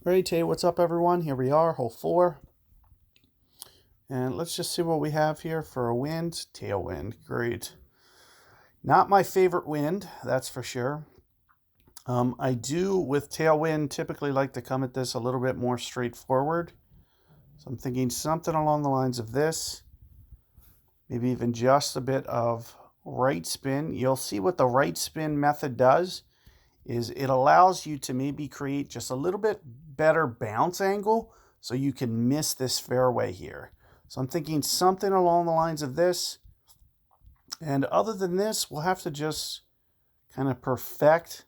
Alright, hey, what's up everyone? Here we are, hole 4. And let's just see what we have here for a wind. Tailwind, great. Not my favorite wind, that's for sure. I do, with tailwind, typically like to come at this a little bit more straightforward. So I'm thinking something along the lines of this. Maybe even just a bit of right spin. You'll see what the right spin method does is it allows you to maybe create just a little bit better bounce angle so you can miss this fairway here. So I'm thinking something along the lines of this. And other than this, we'll have to just kind of perfect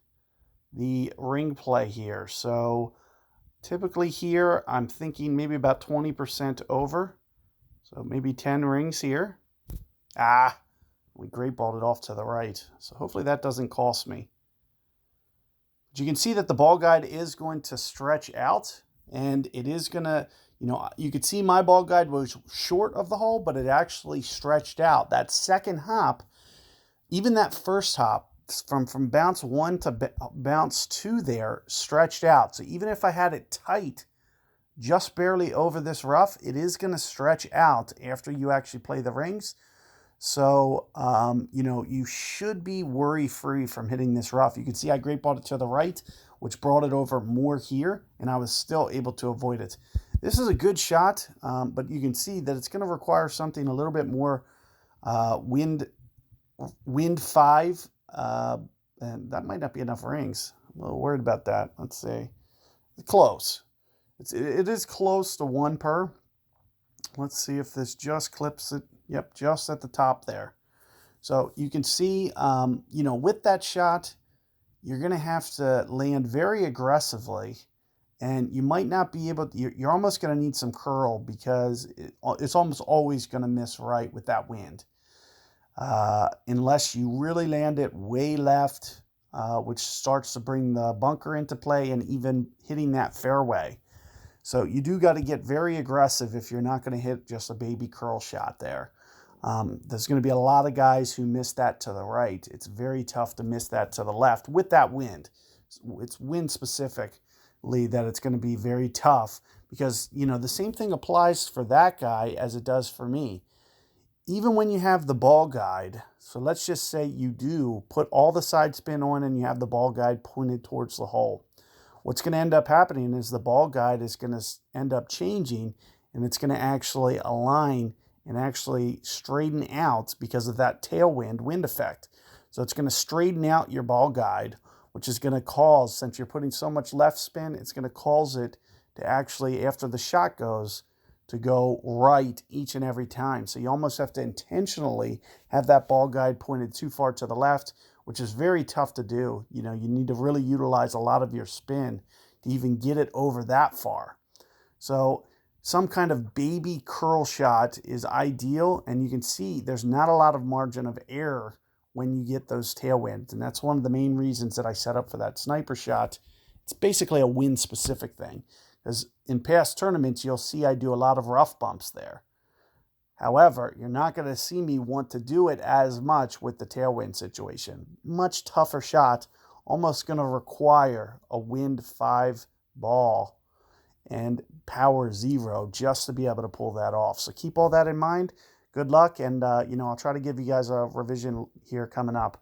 the ring play here. So typically here, I'm thinking maybe about 20% over. So maybe 10 rings here. We great balled it off to the right. So hopefully that doesn't cost me. But you can see that the ball guide is going to stretch out, and it is going to, you could see my ball guide was short of the hole, but it actually stretched out. That second hop, even that first hop, from bounce 1 to bounce 2 there, stretched out. So even if I had it tight, just barely over this rough, it is going to stretch out after you actually play the rings. So, you should be worry-free from hitting this rough. You can see I great balled it to the right, which brought it over more here, and I was still able to avoid it. This is a good shot, but you can see that it's going to require something a little bit more wind 5, and that might not be enough rings. I'm a little worried about that. Let's see. Close. It is close to 1 per. Let's see if this just clips it. Yep, just at the top there. So you can see, with that shot, you're going to have to land very aggressively, and you might not be able to, you're almost going to need some curl because it's almost always going to miss right with that wind. Unless you really land it way left, which starts to bring the bunker into play and even hitting that fairway. So you do got to get very aggressive if you're not going to hit just a baby curl shot there. There's going to be a lot of guys who miss that to the right. It's very tough to miss that to the left with that wind. It's wind specifically that it's going to be very tough because, the same thing applies for that guy as it does for me. Even when you have the ball guide, so let's just say you do put all the side spin on and you have the ball guide pointed towards the hole. What's going to end up happening is the ball guide is going to end up changing, and it's going to actually align and actually straighten out because of that tailwind wind effect. So it's going to straighten out your ball guide, which is going to cause, since you're putting so much left spin, it's going to cause it to actually, after the shot goes, to go right each and every time. So you almost have to intentionally have that ball guide pointed too far to the left, which is very tough to do. You need to really utilize a lot of your spin to even get it over that far. So some kind of baby curl shot is ideal, and you can see there's not a lot of margin of error when you get those tailwinds, and that's one of the main reasons that I set up for that sniper shot. It's basically a wind-specific thing, because in past tournaments, you'll see I do a lot of rough bumps there. However, you're not going to see me want to do it as much with the tailwind situation. Much tougher shot, almost going to require a wind 5 ball and power 0 just to be able to pull that off. So keep all that in mind. Good luck, and I'll try to give you guys a revision here coming up.